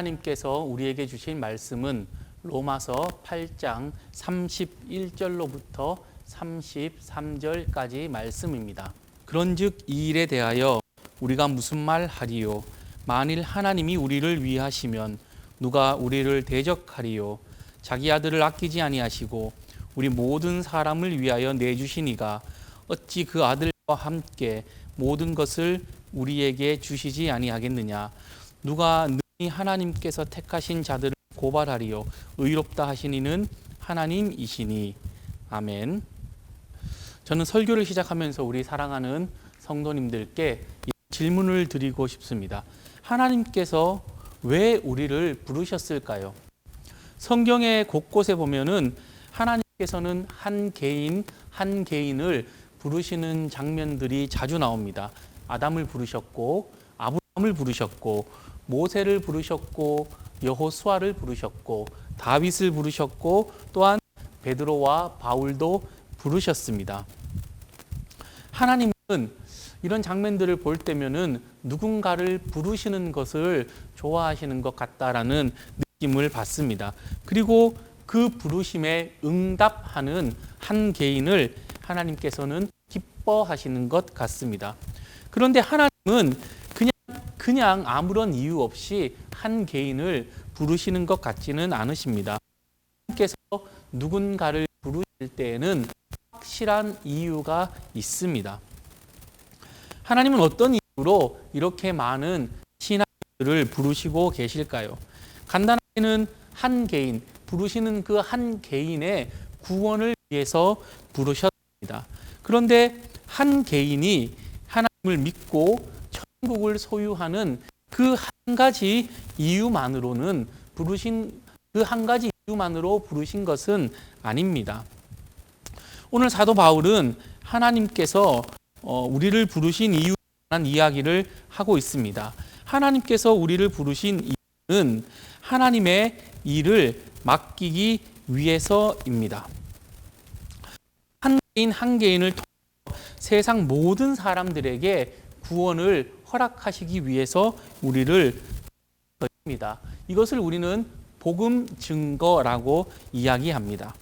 하나님께서 우리에게 주신 말씀은 로마서 8장 31절로부터 33절까지 말씀입니다. 그런즉 이 일에 대하여 우리가 무슨 말 하리요? 만일 하나님이 우리를 위하시면 누가 우리를 대적하리요? 자기 아들을 아끼지 아니하시고 우리 모든 사람을 위하여 내주시니가 어찌 그 아들과 함께 모든 것을 우리에게 주시지 아니하겠느냐? 누가 능히 하나님께서 택하신 자들을 고발하리요? 의롭다 하신 이는 하나님이시니. 아멘. 저는 설교를 시작하면서 우리 사랑하는 성도님들께 질문을 드리고 싶습니다. 하나님께서 왜 우리를 부르셨을까요? 성경의 곳곳에 보면은 하나님께서는 한 개인을 부르시는 장면들이 자주 나옵니다. 아담을 부르셨고, 아브라함을 부르셨고, 모세를 부르셨고, 여호수아를 부르셨고, 다윗을 부르셨고, 또한 베드로와 바울도 부르셨습니다. 하나님은 이런 장면들을 볼 때면은 누군가를 부르시는 것을 좋아하시는 것 같다라는 느낌을 받습니다. 그리고 그 부르심에 응답하는 한 개인을 하나님께서는 기뻐하시는 것 같습니다. 그런데 하나님은 그냥 아무런 이유 없이 한 개인을 부르시는 것 같지는 않으십니다. 하나님께서 누군가를 부르실 때에는 확실한 이유가 있습니다. 하나님은 어떤 이유로 이렇게 많은 신하들을 부르시고 계실까요? 간단하게는 한 개인, 부르시는 그 한 개인의 구원을 위해서 부르셨습니다. 그런데 한 개인이 하나님을 믿고 천국을 소유하는 그 한 가지 이유만으로는 부르신 것은 아닙니다. 오늘 사도 바울은 하나님께서 우리를 부르신 이유에 관한 이야기를 하고 있습니다. 하나님께서 우리를 부르신 이유는 하나님의 일을 맡기기 위해서입니다. 한 개인을 통해 세상 모든 사람들에게 구원을 허락하시기 위해서 우리를 부르십니다. 이것을 우리는 복음 증거라고 이야기합니다.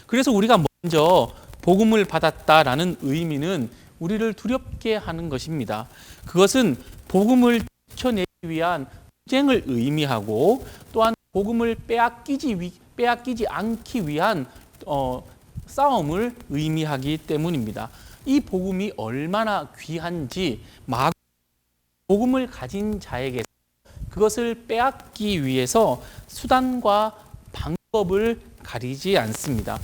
그래서 우리가 먼저 복음을 받았다라는 의미는 우리를 두렵게 하는 것입니다. 그것은 복음을 지켜내기 위한 투쟁을 의미하고 또한 복음을 빼앗기지 않기 위한 싸움을 의미하기 때문입니다. 이 복음이 얼마나 귀한지 복음을 가진 자에게 그것을 빼앗기 위해서 수단과 방법을 가리지 않습니다.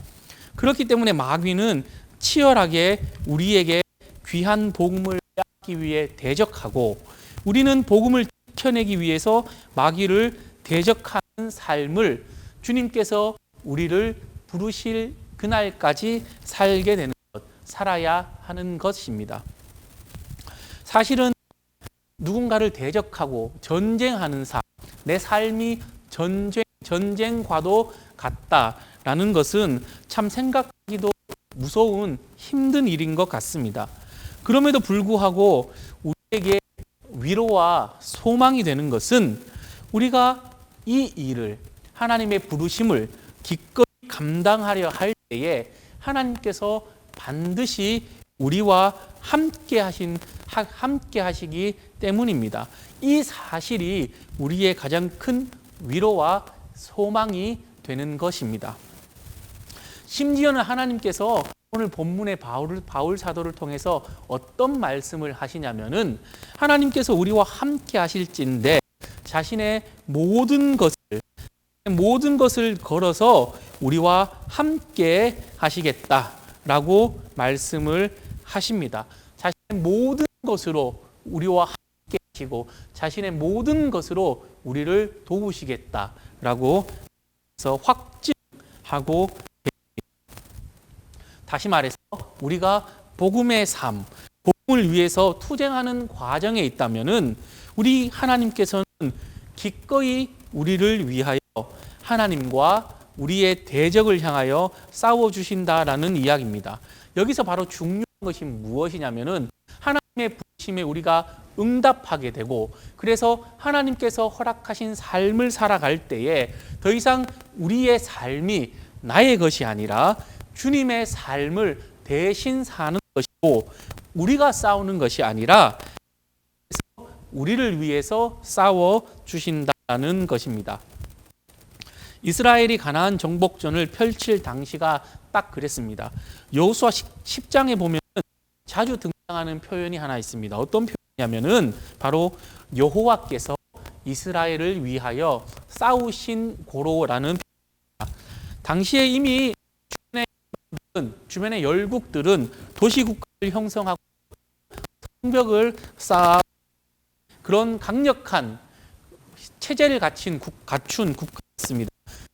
그렇기 때문에 마귀는 치열하게 우리에게 귀한 복음을 빼앗기 위해 대적하고 우리는 복음을 지켜내기 위해서 마귀를 대적하는 삶을 주님께서 우리를 부르실 그날까지 살게 되는 것, 살아야 하는 것입니다. 사실은 누군가를 대적하고 전쟁하는 삶, 내 삶이 전쟁과도 같다라는 것은 참 생각하기도 무서운 힘든 일인 것 같습니다. 그럼에도 불구하고 우리에게 위로와 소망이 되는 것은 우리가 이 일을 하나님의 부르심을 기꺼이 감당하려 할 때에 하나님께서 반드시 우리와 함께 하시기 때문입니다. 이 사실이 우리의 가장 큰 위로와 소망이 되는 것입니다. 심지어는 하나님께서 오늘 본문의 바울 사도를 통해서 어떤 말씀을 하시냐면은 하나님께서 우리와 함께 하실진데 자신의 모든 것을 걸어서 우리와 함께 하시겠다라고 말씀을 하십니다. 자신의 모든 것으로 우리와 함께 하시고 자신의 모든 것으로 우리를 도우시겠다라고 해서 확증하고 다시 말해서 우리가 복음의 삶, 복음을 위해서 투쟁하는 과정에 있다면은 우리 하나님께서는 기꺼이 우리를 위하여 하나님과 우리의 대적을 향하여 싸워주신다라는 이야기입니다. 여기서 바로 중요한 것이 무엇이냐면은 하나님의 부르심에 우리가 응답하게 되고, 그래서 하나님께서 허락하신 삶을 살아갈 때에 더 이상 우리의 삶이 나의 것이 아니라 주님의 삶을 대신 사는 것이고, 우리가 싸우는 것이 아니라 우리를 위해서 싸워 주신다는 것입니다. 이스라엘이 가나안 정복전을 펼칠 당시가 딱 그랬습니다. 여호수아 10장에 보면 자주 등장하는 표현이 하나 있습니다. 어떤 표현이냐면은 바로 여호와께서 이스라엘을 위하여 싸우신 고로라는 표현입니다. 당시에 이미 주변의 열국들은 도시국가를 형성하고 성벽을 쌓아 그런 강력한 체제를 갖춘 국가였습니다.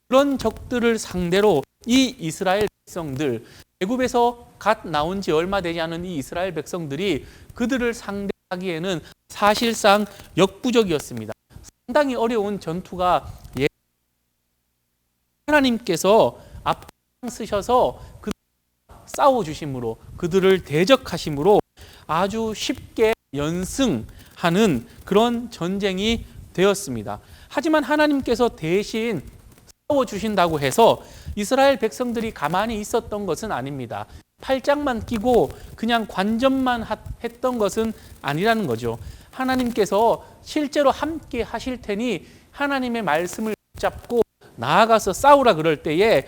그런 적들을 상대로 이 이스라엘 백성들, 애굽에서 갓 나온 지 얼마 되지 않은 이 이스라엘 백성들이 그들을 상대하기에는 사실상 역부족이었습니다. 상당히 어려운 전투가 하나님께서 앞장서셔서 그들을 싸워주심으로, 그들을 대적하심으로 아주 쉽게 연승하는 그런 전쟁이 되었습니다. 하지만 하나님께서 대신 싸워주신다고 해서 이스라엘 백성들이 가만히 있었던 것은 아닙니다. 팔짱만 끼고 그냥 관전만 했던 것은 아니라는 거죠. 하나님께서 실제로 함께 하실 테니 하나님의 말씀을 붙잡고 나아가서 싸우라 그럴 때에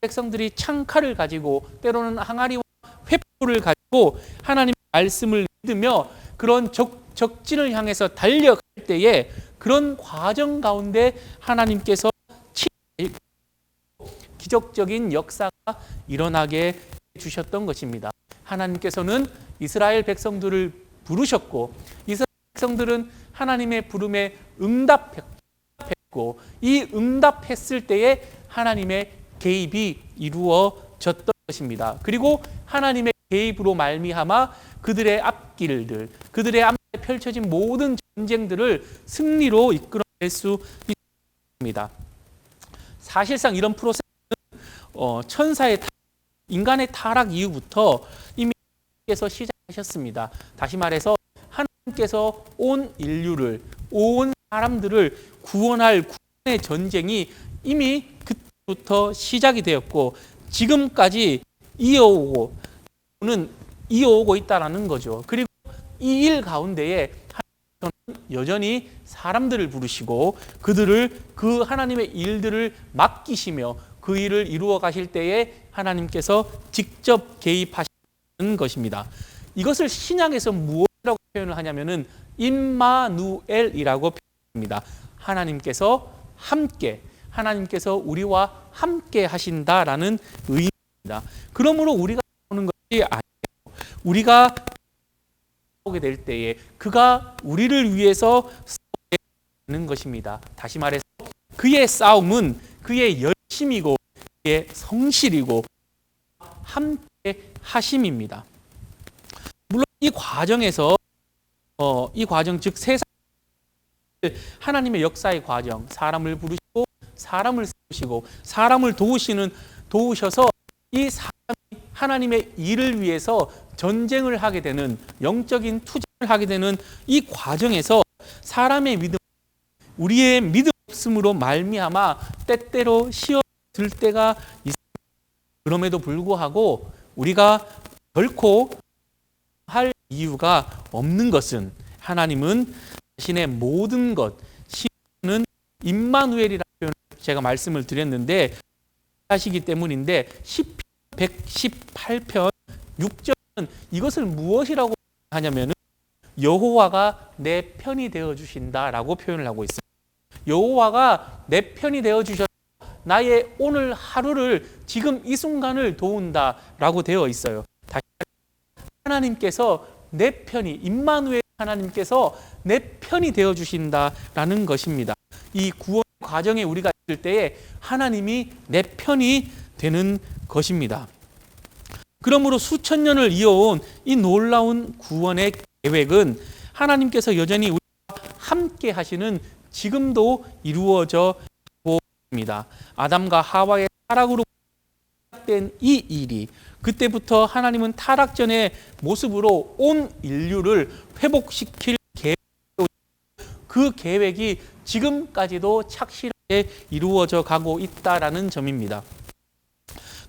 백성들이 창칼을 가지고 때로는 항아리와 횃불을 가지고 하나님의 말씀을 믿으며 그런 적진을 향해서 달려갈 때에 그런 과정 가운데 하나님께서 기적적인 역사가 일어나게 해주셨던 것입니다. 하나님께서는 이스라엘 백성들을 부르셨고 이스라엘 백성들은 하나님의 부름에 응답했고 이 응답했을 때에 하나님의 개입이 이루어졌던 것입니다. 그리고 하나님의 개입으로 말미암아 그들의 앞길들, 그들의 앞에 펼쳐진 모든 전쟁들을 승리로 이끌어낼 수 있습니다. 사실상 이런 프로세스는 천사의 인간의 타락 이후부터 이미 하나님께서 시작하셨습니다. 다시 말해서 하나님께서 온 인류를, 온 사람들을 구원할 구원의 전쟁이 이미 그때부터 시작이 되었고 지금까지 이어오고 있다라는 거죠. 그리고 이 일 가운데에 하나님께서는 여전히 사람들을 부르시고 그들을 그 하나님의 일들을 맡기시며 그 일을 이루어 가실 때에 하나님께서 직접 개입하시는 것입니다. 이것을 신약에서 무엇이라고 표현을 하냐면은 임마누엘이라고 표현합니다. 하나님께서 우리와 함께 하신다라는 의미입니다. 그러므로 우리가 오는 것이 아니에요. 우리가 오게 될 때에 그가 우리를 위해서 싸우는 것입니다. 다시 말해서 그의 싸움은 그의 열심이고 그의 성실이고 함께 하심입니다. 물론 이 과정에서 이 과정 즉 세상 하나님의 역사의 과정, 사람을 부르시고 사람을 세우시고 사람을 도우셔서 이 사람이 하나님의 일을 위해서 전쟁을 하게 되는 영적인 투쟁을 하게 되는 이 과정에서 사람의 믿음, 우리의 믿음 없음으로 말미암아 때때로 시험들 때가 있습니다. 그럼에도 불구하고 우리가 결코 할 이유가 없는 것은 하나님은 자신의 모든 것, 시는 임마누엘이라는 표현을 제가 말씀을 드렸는데 하시기 때문인데 시편 118편 6절은 이것을 무엇이라고 하냐면은 여호와가 내 편이 되어 주신다라고 표현을 하고 있습니다. 여호와가 내 편이 되어 주셔서 나의 오늘 하루를 지금 이 순간을 도운다라고 되어 있어요. 다시 하나님께서 내 편이 임마누엘 하나님께서 내 편이 되어 주신다라는 것입니다. 이 구원 과정에 우리가 있을 때에 하나님이 내 편이 되는 것입니다. 그러므로 수천 년을 이어온 이 놀라운 구원의 계획은 하나님께서 여전히 우리와 함께 하시는 지금도 이루어져 가고 있습니다. 아담과 하와의 타락으로 시작된 이 일이 그때부터 하나님은 타락 전의 모습으로 온 인류를 회복시킬 그 계획이 지금까지도 착실하게 이루어져 가고 있다라는 점입니다.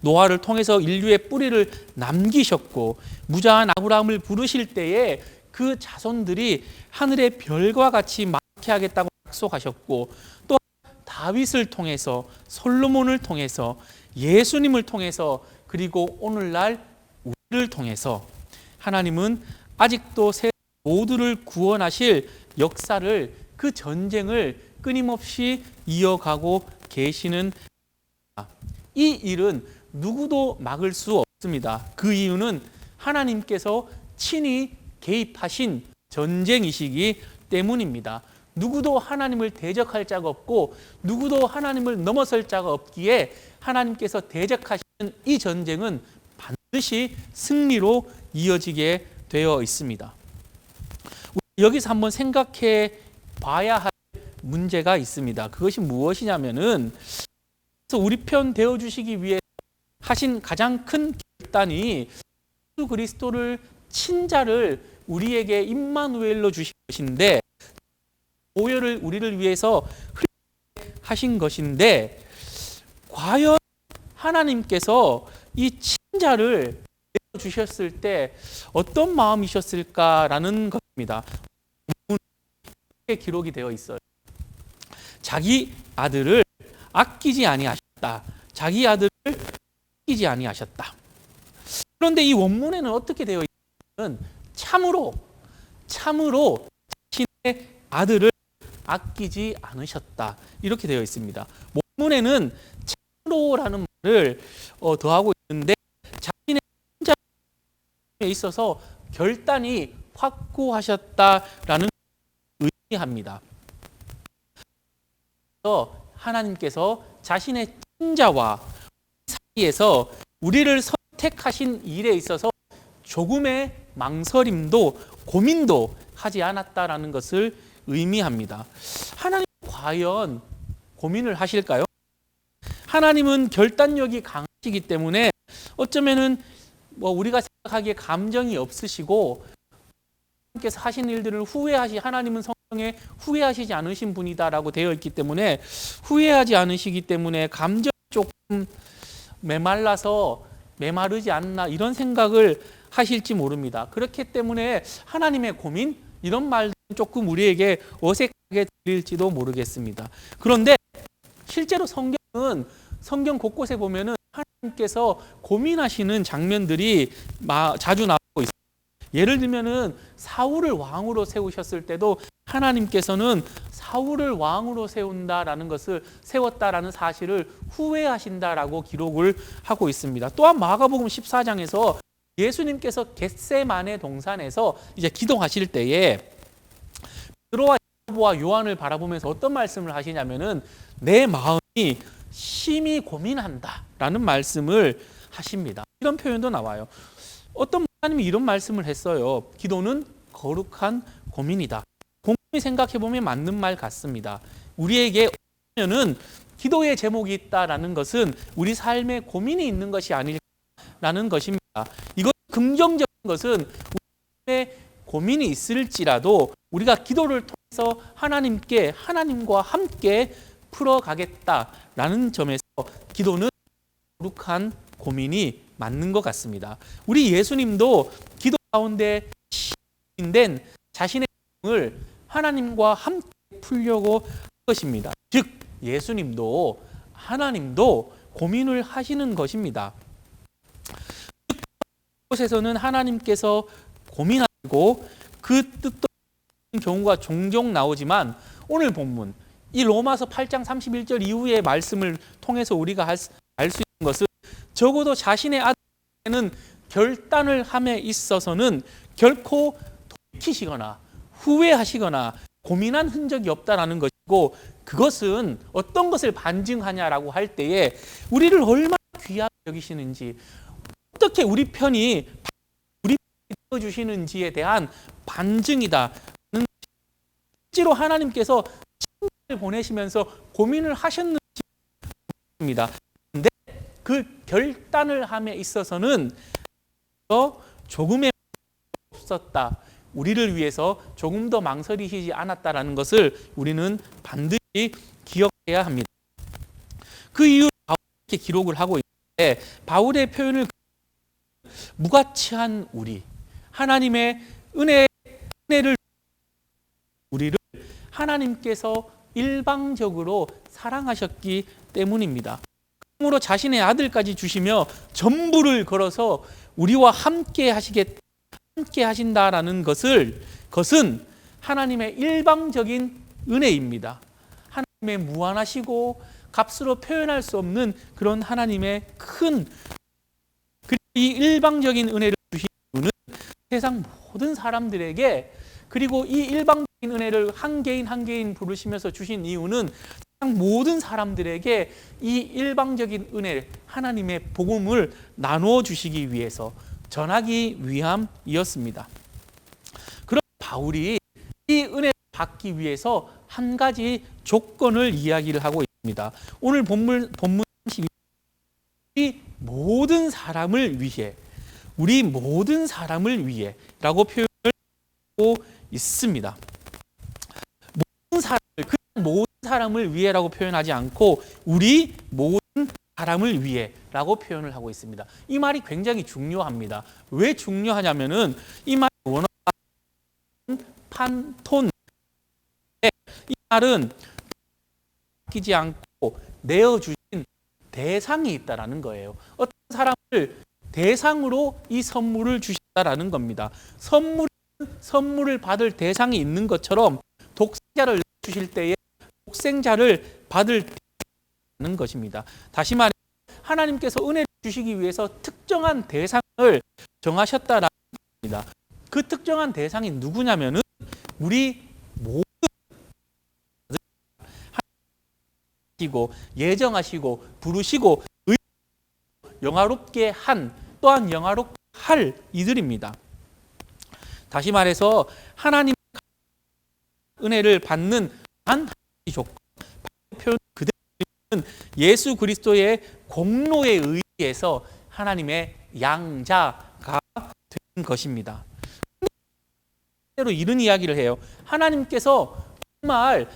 노아를 통해서 인류의 뿌리를 남기셨고 무자한 아브라함을 부르실 때에 그 자손들이 하늘의 별과 같이 많게 하겠다고 약속하셨고, 또 다윗을 통해서, 솔로몬을 통해서, 예수님을 통해서, 그리고 오늘날 우리를 통해서 하나님은 아직도 세상 모두를 구원하실 역사를, 그 전쟁을 끊임없이 이어가고 계시는, 이 일은 누구도 막을 수 없습니다. 그 이유는 하나님께서 친히 개입하신 전쟁이시기 때문입니다. 누구도 하나님을 대적할 자가 없고 누구도 하나님을 넘어설 자가 없기에 하나님께서 대적하시는 이 전쟁은 반드시 승리로 이어지게 되어 있습니다. 여기서 한번 생각해 봐야 할 문제가 있습니다. 그것이 무엇이냐면은, 우리 편 되어주시기 위해 하신 가장 큰 결단이 예수 그리스도를 친자를 우리에게 임마누엘로 주신 것인데, 보혈을 우리를 위해서 하신 것인데, 과연 하나님께서 이 친자를 주셨을 때 어떤 마음이셨을까라는 것입니다. 기록이 되어 있어요. 자기 아들을 아끼지 아니하셨다. 자기 아들을 아끼지 아니하셨다. 그런데 이 원문에는 어떻게 되어 있냐면 참으로 자신의 아들을 아끼지 않으셨다. 이렇게 되어 있습니다. 원문에는 참으로라는 말을 더하고 있는데, 자신의 자에 있어서 결단이 확고하셨다라는 의미합니다. 하나님께서 자신의 친자와 사이에서 우리를 선택하신 일에 있어서 조금의 망설임도 고민도 하지 않았다라는 것을 의미합니다. 하나님 과연 고민을 하실까요? 하나님은 결단력이 강하시기 때문에 어쩌면은 우리가 생각하기에 감정이 없으시고, 하나님께서 하신 일들을 하나님은 성경에 후회하시지 않으신 분이다라고 되어 있기 때문에, 후회하지 않으시기 때문에 감정이 조금 메마르지 않나, 이런 생각을 하실지 모릅니다. 그렇기 때문에 하나님의 고민, 이런 말들은 조금 우리에게 어색하게 들릴지도 모르겠습니다. 그런데 실제로 성경 곳곳에 보면은 하나님께서 고민하시는 장면들이 자주 나오고 있습니다. 예를 들면은 사울을 왕으로 세우셨을 때도 하나님께서는 사울을 왕으로 세웠다라는 사실을 후회하신다라고 기록을 하고 있습니다. 또한 마가복음 14장에서 예수님께서 겟세마네 동산에서 이제 기도하실 때에 베드로와 야고보와 요한을 바라보면서 어떤 말씀을 하시냐면은 내 마음이 심히 고민한다라는 말씀을 하십니다. 이런 표현도 나와요. 어떤 목사님이 이런 말씀을 했어요. 기도는 거룩한 고민이다. 곰곰이 생각해보면 맞는 말 같습니다. 우리에게 는 기도의 제목이 있다라는 것은 우리 삶에 고민이 있는 것이 아닐까라는 것입니다. 이것 긍정적인 것은 우리의 고민이 있을지라도 우리가 기도를 통해서 하나님과 함께 풀어가겠다라는 점에서 기도는 거룩한 고민이 맞는 것 같습니다. 우리 예수님도 기도 가운데 시인된 자신의 고민을 하나님과 함께 풀려고 한 것입니다. 즉 예수님도 하나님도 고민을 하시는 것입니다. 그곳에서는 하나님께서 고민하고 그 뜻도 경우가 종종 나오지만, 오늘 본문 이 로마서 8장 31절 이후의 말씀을 통해서 우리가 알 수 있는 것은 적어도 자신의 아들에게는 결단을 함에 있어서는 결코 돌이키시거나 후회하시거나 고민한 흔적이 없다라는 것이고, 그것은 어떤 것을 반증하냐라고 할 때에 우리를 얼마나 귀하게 여기시는지, 어떻게 우리 편이 주시는지에 대한 반증이다. 실제로 하나님께서 친자를 보내시면서 고민을 하셨는지 입니다. 그런데 그 결단을 함에 있어서는 조금의 없었다. 우리를 위해서 조금 더 망설이시지 않았다라는 것을 우리는 반드시 기억해야 합니다. 그 이유로 바울이 이렇게 기록을 하고 있는데, 바울의 표현을 무가치한 우리, 하나님의 은혜를 우리를 하나님께서 일방적으로 사랑하셨기 때문입니다. 그러므로 자신의 아들까지 주시며 전부를 걸어서 우리와 함께 하신다라는 것은 하나님의 일방적인 은혜입니다. 하나님의 무한하시고 값으로 표현할 수 없는 그런 하나님의 큰, 그리고 이 일방적인 은혜를 주신 이유는 세상 모든 사람들에게, 그리고 이 일방적인 은혜를 한 개인 한 개인 부르시면서 주신 이유는 세상 모든 사람들에게 이 일방적인 은혜, 하나님의 복음을 나누어 주시기 위해서, 전하기 위함이었습니다. 그럼 바울이 이 은혜를 받기 위해서 한 가지 조건을 이야기를 하고 있습니다. 오늘 본문 32, 우리 모든 사람을 위해 라고 표현을 하고 있습니다. 모든 사람을 위해라고 표현하지 않고 우리 모든 사람을 위해라고 표현을 하고 있습니다. 이 말이 굉장히 중요합니다. 왜 중요하냐면은 이 말이 원어가 판톤, 이 말은 바뀌지 않고 내어주신 대상이 있다라는 거예요. 어떤 사람을 대상으로 이 선물을 주신다라는 겁니다. 선물을 받을 대상이 있는 것처럼 독생자를 주실 때에 독생자를 받을 대상이 것입니다. 다시 말해 하나님께서 은혜를 주시기 위해서 특정한 대상을 정하셨다라는 겁니다. 그 특정한 대상이 누구냐면은 우리 모든 하시고 예정하시고 부르시고 영화롭게 한, 또한 영화롭게 할 이들입니다. 다시 말해서 하나님 은혜를 받는 한 조건, 표현 그대로는 예수 그리스도의 공로에 의해서 하나님의 양자가 된 것입니다. 실제로 이런 이야기를 해요. 하나님께서 정말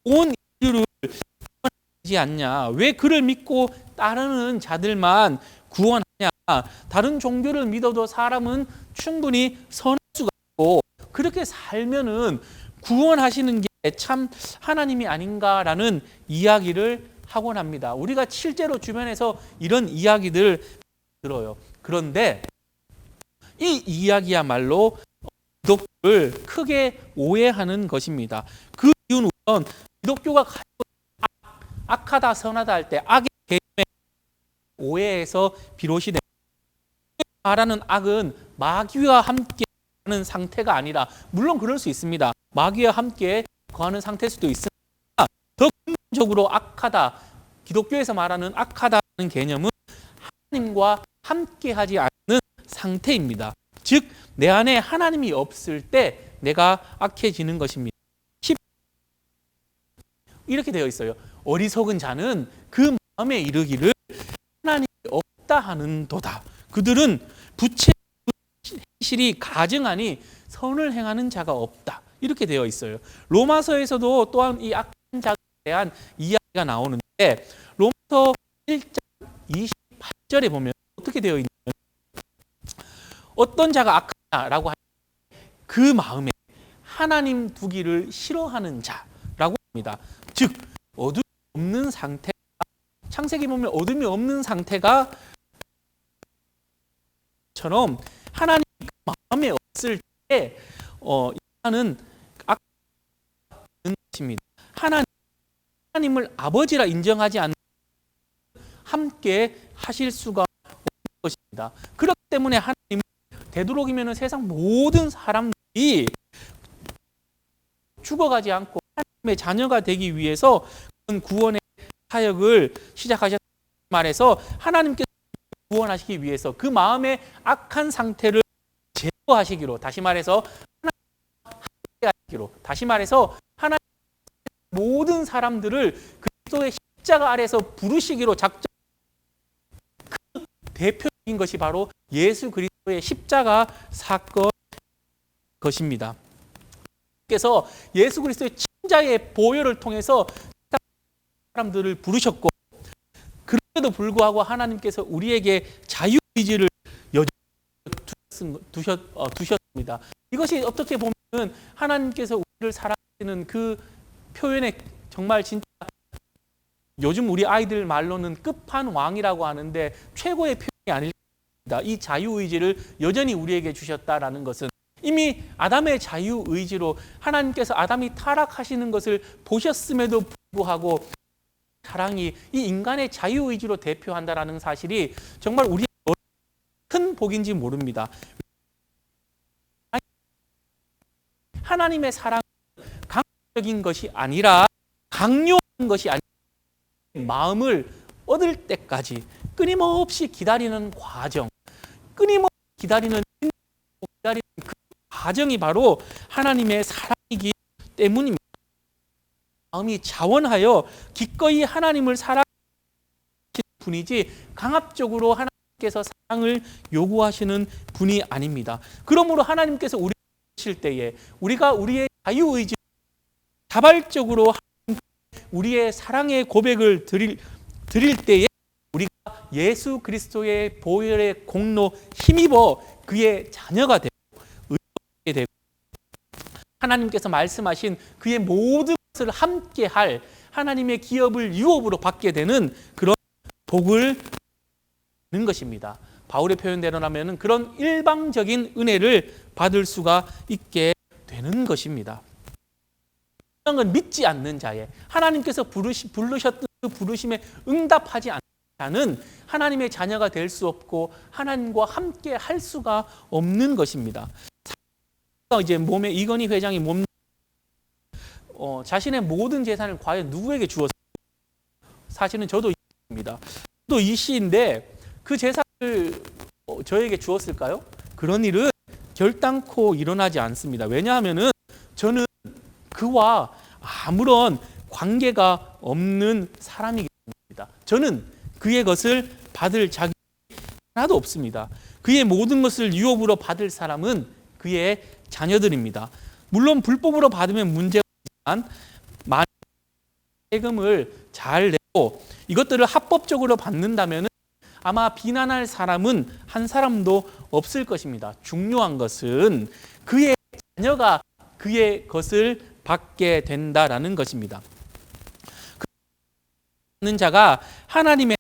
온 인류를 구원하지 않냐? 왜 그를 믿고 따르는 자들만 구원하냐? 다른 종교를 믿어도 사람은 충분히 선할 수가 있고 그렇게 살면은 구원하시는 게 참 하나님이 아닌가라는 이야기를 하곤 합니다. 우리가 실제로 주변에서 이런 이야기들 들어요. 그런데 이 이야기야말로 기독교를 크게 오해하는 것입니다. 그 이유는 우선 기독교가 가지고 악하다 선하다 할 때 악의 개념의 오해에서 비롯이 됩니다. 말하는 악은 마귀와 함께 하는 상태가 아니라, 물론 그럴 수 있습니다. 마귀와 함께 거하는 상태일 수도 있으나 더 근본적으로 악하다, 기독교에서 말하는 악하다는 개념은 하나님과 함께하지 않는 상태입니다. 즉 내 안에 하나님이 없을 때 내가 악해지는 것입니다. 이렇게 되어 있어요. 어리석은 자는 그 마음에 이르기를 하나님이 없다 하는도다. 그들은 부채실이 가증하니 선을 행하는 자가 없다. 이렇게 되어 있어요. 로마서에서도 또한 이 악한 자에 대한 이야기가 나오는데, 로마서 1장 28절에 보면 어떻게 되어 있냐면, 어떤 자가 악하냐라고 하면 그 마음에 하나님 두기를 싫어하는 자라고 합니다. 즉 어둠이 없는 상태, 창세기 보면 어둠이 없는 상태가 처럼 하나님 마음에 없을 때 인간은 악한 것입니다. 하나님을 아버지라 인정하지 않는 함께 하실 수가 없는 것입니다. 그렇기 때문에 하나님은 되도록이면 세상 모든 사람들이 죽어가지 않고 하나님의 자녀가 되기 위해서 구원의 사역을 시작하셨다 말해서, 하나님께서 구원하시기 위해서 그 마음의 악한 상태를 제거하시기로, 다시 말해서 하나님께 하시기로, 다시 말해서 하나님 모든 사람들을 그리스도의 십자가 아래서 부르시기로 작정, 그 대표 인 것이 바로 예수 그리스도의 십자가 사건 것입니다. 그래서 예수 그리스도의 친자의 보혈을 통해서 사람들을 부르셨고, 그럼에도 불구하고 하나님께서 우리에게 자유의지를 여전히 두셨습니다. 이것이 어떻게 보면 하나님께서 우리를 사랑하시는 그 표현에 정말 진짜 요즘 우리 아이들 말로는 끝판왕이라고 하는데 최고의 표현이 아닐까. 이 자유의지를 여전히 우리에게 주셨다라는 것은 이미 아담의 자유의지로 하나님께서 아담이 타락하시는 것을 보셨음에도 불구하고 사랑이 이 인간의 자유의지로 대표한다라는 사실이 정말 우리의 큰 복인지 모릅니다. 하나님의 사랑은 강적인 것이 아니라 강요한 것이 아니라 마음을 얻을 때까지 끊임없이 기다리는 과정, 끊임없이 기다리는 그 과정이 바로 하나님의 사랑이기 때문입니다. 마음이 자원하여 기꺼이 하나님을 사랑하시는 분이지 강압적으로 하나님께서 사랑을 요구하시는 분이 아닙니다. 그러므로 하나님께서 우리를 부르실 때에 우리가 우리의 자유의지 자발적으로 우리의 사랑의 고백을 드릴 때에 우리가 예수 그리스도의 보혈의 공로 힘입어 그의 자녀가 되고 의롭게 되고 하나님께서 말씀하신 그의 모든 것을 함께할 하나님의 기업을 유업으로 받게 되는 그런 복을 받는 것입니다. 바울의 표현대로라면 그런 일방적인 은혜를 받을 수가 있게 되는 것입니다. 건 믿지 않는 자의 하나님께서 부르셨던 그 부르심에 응답하지 않는 자는 하나님의 자녀가 될 수 없고 하나님과 함께 할 수가 없는 것입니다. 이제 몸에 이건희 회장이 자신의 모든 재산을 과연 누구에게 주었을까? 사실은 저도 이입니다. 저도 이씨인데 그 재산을 저에게 주었을까요? 그런 일은 결단코 일어나지 않습니다. 왜냐하면은 저는 그와 아무런 관계가 없는 사람이기 때문입니다. 저는 그의 것을 받을 자격이 하나도 없습니다. 그의 모든 것을 유업으로 받을 사람은 그의 자녀들입니다. 물론 불법으로 받으면 문제가 있지만 만약 세금을 잘 내고 이것들을 합법적으로 받는다면 아마 비난할 사람은 한 사람도 없을 것입니다. 중요한 것은 그의 자녀가 그의 것을 받게 된다라는 것입니다. 받는 자가 하나님의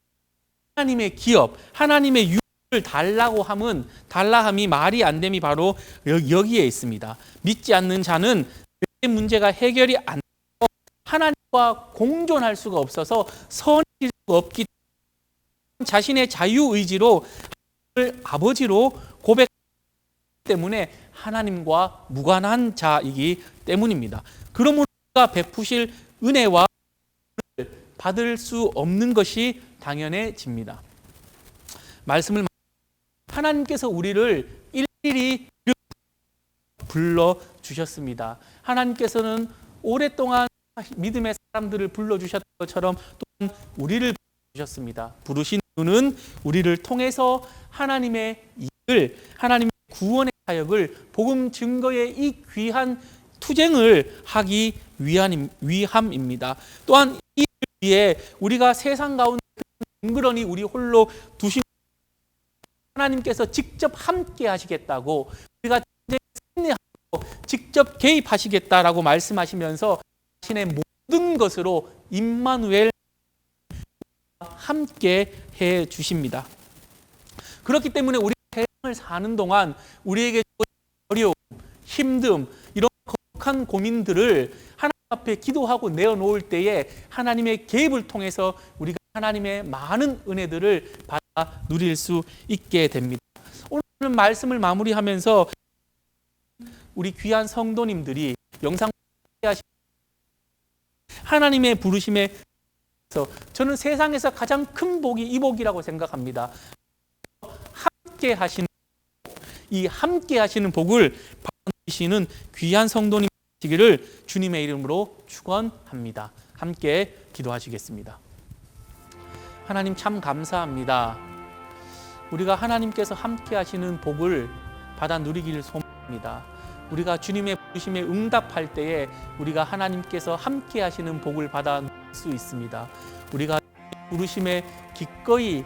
기업, 하나님의 유업을 달라함이 말이 안 됨이 바로 여기에 있습니다. 믿지 않는 자는 문제가 해결이 안 되고 하나님과 공존할 수가 없어서 선해질 수가 없기 때문에 자신의 자유의지로 하나님을 아버지로 고백하기 때문에 하나님과 무관한 자이기 때문입니다. 그러므로 우리가 베푸실 은혜와 받을 수 없는 것이 당연해집니다. 말씀을 하나님께서 우리를 일일이 불러주셨습니다. 하나님께서는 오랫동안 믿음의 사람들을 불러주셨던 것처럼 또한 우리를 부르셨습니다. 부르신 이유는 우리를 통해서 하나님의 일을, 하나님의 구원의 사역을, 복음 증거의 이 귀한 투쟁을 하기 위함입니다. 또한 이 위에 우리가 세상 가운데 덩그러니 우리 홀로 두신 하나님께서 직접 함께 하시겠다고, 우리가 승리하고 직접 개입하시겠다라고 말씀하시면서 자신의 모든 것으로 임마누엘 함께 해 주십니다. 그렇기 때문에 우리 세상을 사는 동안 우리에게 어려움, 힘듦, 이런 거룩한 고민들을 하나님 앞에 기도하고 내어놓을 때에 하나님의 개입을 통해서 우리가 하나님의 많은 은혜들을 받아 누릴 수 있게 됩니다. 오늘 말씀을 마무리하면서 우리 귀한 성도님들이 영상 하나님의 부르심에 저는 세상에서 가장 큰 복이 이 복이라고 생각합니다. 함께 하시는 복을 받으시는 귀한 성도님 되시기를 주님의 이름으로 축원합니다. 함께 기도하시겠습니다. 하나님 참 감사합니다. 우리가 하나님께서 함께 하시는 복을 받아 누리기를 소망합니다. 우리가 주님의 부르심에 응답할 때에 우리가 하나님께서 함께 하시는 복을 받아 누릴 수 있습니다. 우리가 부르심에 기꺼이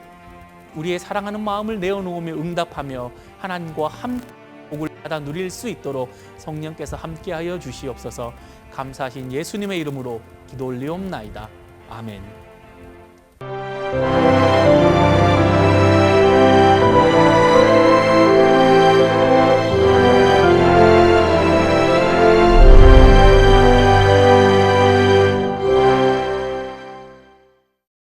우리의 사랑하는 마음을 내어놓으며 응답하며 하나님과 함께 복을 받아 누릴 수 있도록 성령께서 함께하여 주시옵소서. 감사하신 예수님의 이름으로 기도 올리옵나이다. 아멘.